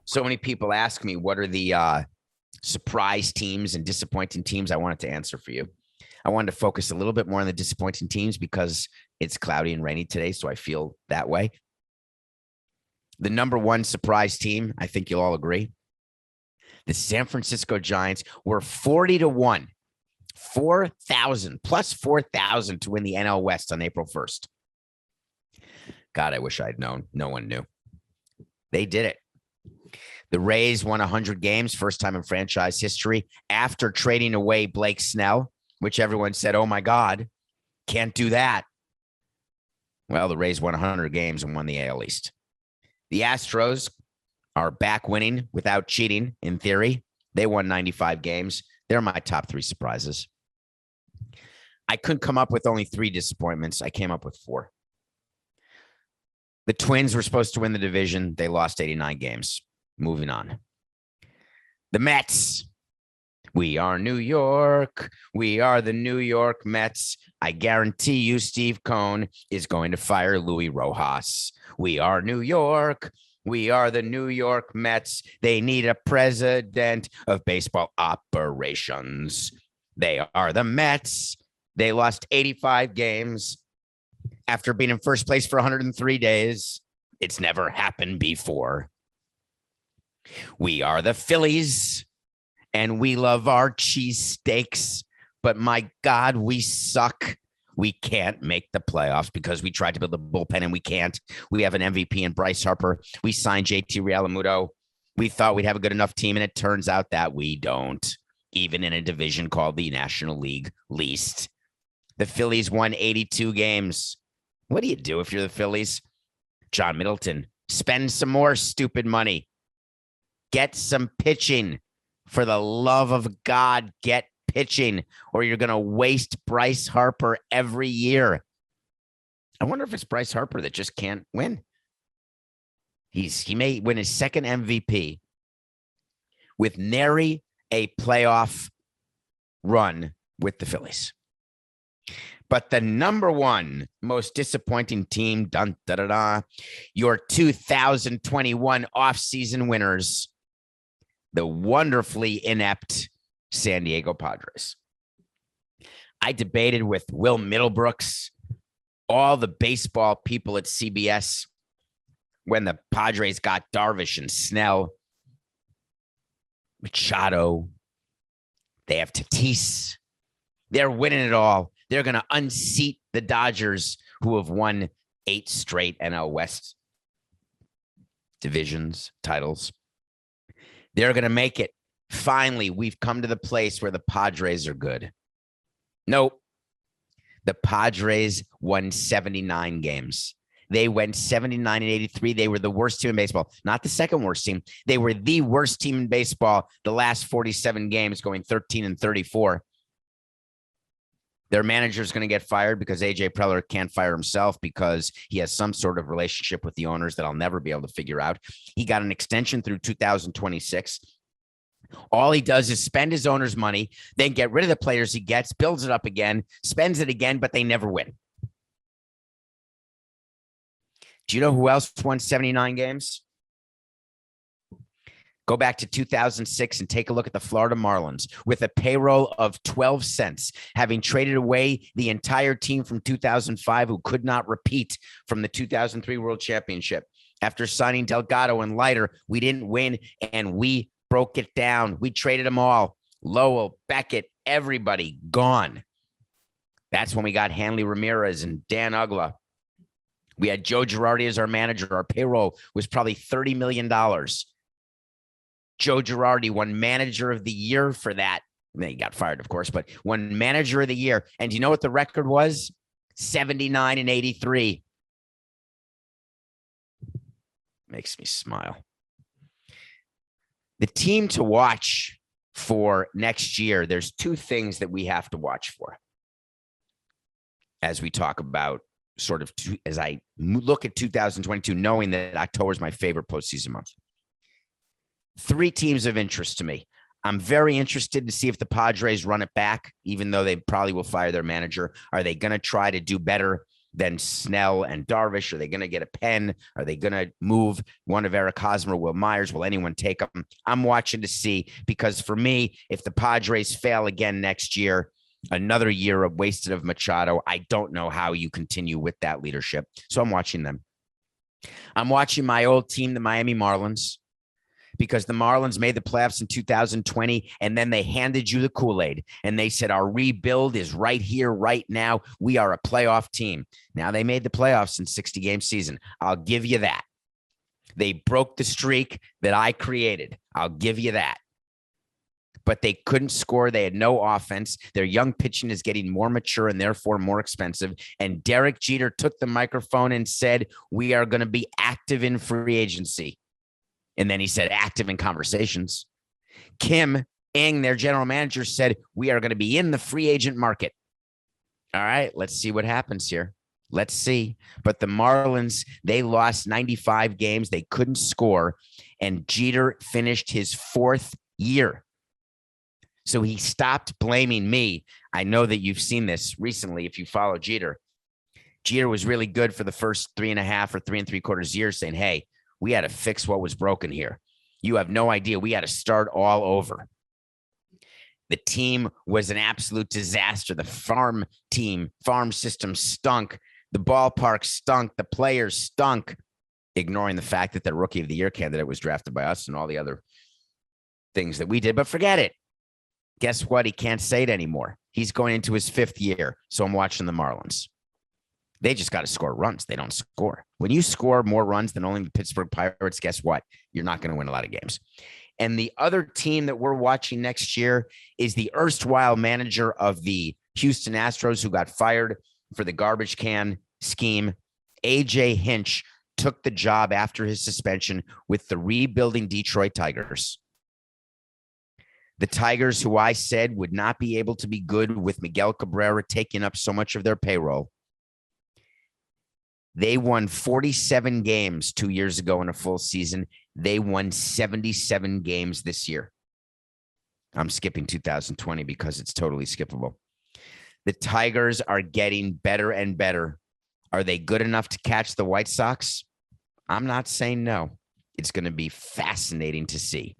So many people ask me, what are the surprise teams and disappointing teams? I wanted to answer for you. I wanted to focus a little bit more on the disappointing teams because it's cloudy and rainy today, so I feel that way. The number one surprise team, I think you'll all agree, the San Francisco Giants were 40-1, 4,000 plus 4,000 to win the NL West on April 1st. God, I wish I'd known. No one knew. They did it. The Rays won 100 games, first time in franchise history, after trading away Blake Snell, which everyone said, oh my God, can't do that. Well, the Rays won 100 games and won the AL East. The Astros are back winning without cheating, in theory. They won 95 games. They're my top three surprises. I couldn't come up with only three disappointments. I came up with four. The Twins were supposed to win the division. They lost 89 games. Moving on. The Mets. We are New York. We are the New York Mets. I guarantee you Steve Cohen is going to fire Luis Rojas. We are New York. We are the New York Mets. They need a president of baseball operations. They are the Mets. They lost 85 games after being in first place for 103 days. It's never happened before. We are the Phillies, and we love our cheesesteaks, but my God, we suck. We can't make the playoffs because we tried to build a bullpen and we can't. We have an MVP in Bryce Harper. We signed JT Realmuto. We thought we'd have a good enough team, and it turns out that we don't, even in a division called the National League least. The Phillies won 82 games. What do you do if you're the Phillies? John Middleton, spend some more stupid money. Get some pitching. For the love of God, get pitching, or you're going to waste Bryce Harper every year. I wonder if it's Bryce Harper that just can't win. He may win his second MVP with nary a playoff run with the Phillies. But the number one most disappointing team, your 2021 offseason winners, the wonderfully inept San Diego Padres. I debated with Will Middlebrooks, all the baseball people at CBS, when the Padres got Darvish and Snell, Machado, they have Tatis. They're winning it all. They're going to unseat the Dodgers, who have won 8 straight NL West divisions titles. They're going to make it. Finally, we've come to the place where the Padres are good. Nope. The Padres won 79 games. They went 79 and 83. They were the worst team in baseball. Not the second worst team. They were the worst team in baseball the last 47 games, going 13 and 34. Their manager is going to get fired because A.J. Preller can't fire himself because he has some sort of relationship with the owners that I'll never be able to figure out. He got an extension through 2026. All he does is spend his owner's money, then get rid of the players he gets, builds it up again, spends it again, but they never win. Do you know who else won 79 games? Go back to 2006 and take a look at the Florida Marlins with a payroll of 12 cents, having traded away the entire team from 2005 who could not repeat from the 2003 World Championship. After signing Delgado and Leiter, we didn't win, and we broke it down. We traded them all. Lowell, Beckett, everybody gone. That's when we got Hanley Ramirez and Dan Ugla. We had Joe Girardi as our manager. Our payroll was probably $30 million. Joe Girardi won manager of the year for that. Then he got fired, of course, but won manager of the year. And do you know what the record was? 79 and 83. Makes me smile. The team to watch for next year, there's two things that we have to watch for as we talk about as I look at 2022, knowing that October is my favorite postseason month. 3 teams of interest to me. I'm very interested to see if the Padres run it back, even though they probably will fire their manager. Are they going to try to do better than Snell and Darvish? Are they going to get a pen? Are they going to move one of Eric Hosmer, Will Myers? Will anyone take them? I'm watching to see, because for me, if the Padres fail again next year, another year of wasted of Machado, I don't know how you continue with that leadership. So I'm watching them. I'm watching my old team, the Miami Marlins, because the Marlins made the playoffs in 2020, and then they handed you the Kool-Aid, and they said, our rebuild is right here, right now. We are a playoff team. Now they made the playoffs in 60-game season. I'll give you that. They broke the streak that I created. I'll give you that. But they couldn't score. They had no offense. Their young pitching is getting more mature and therefore more expensive. And Derek Jeter took the microphone and said, we are going to be active in free agency. And then he said, active in conversations. Kim Ng, their general manager, said, we are going to be in the free agent market. All right, let's see what happens here. Let's see. But the Marlins, they lost 95 games. They couldn't score. And Jeter finished his 4th year. So he stopped blaming me. I know that you've seen this recently if you follow Jeter. Jeter was really good for the first 3.5 or 3 3/4 years, saying, hey, we had to fix what was broken here. You have no idea. We had to start all over. The team was an absolute disaster. The farm system stunk. The ballpark stunk. The players stunk, ignoring the fact that the Rookie of the Year candidate was drafted by us and all the other things that we did. But forget it. Guess what? He can't say it anymore. He's going into his 5th year. So I'm watching the Marlins. They just got to score runs. They don't score. When you score more runs than only the Pittsburgh Pirates, guess what? You're not going to win a lot of games. And the other team that we're watching next year is the erstwhile manager of the Houston Astros, who got fired for the garbage can scheme. AJ Hinch took the job after his suspension with the rebuilding Detroit Tigers. The Tigers, who I said would not be able to be good with Miguel Cabrera taking up so much of their payroll. They won 47 games 2 years ago in a full season. They won 77 games this year. I'm skipping 2020 because it's totally skippable. The Tigers are getting better and better. Are they good enough to catch the White Sox? I'm not saying no. It's going to be fascinating to see.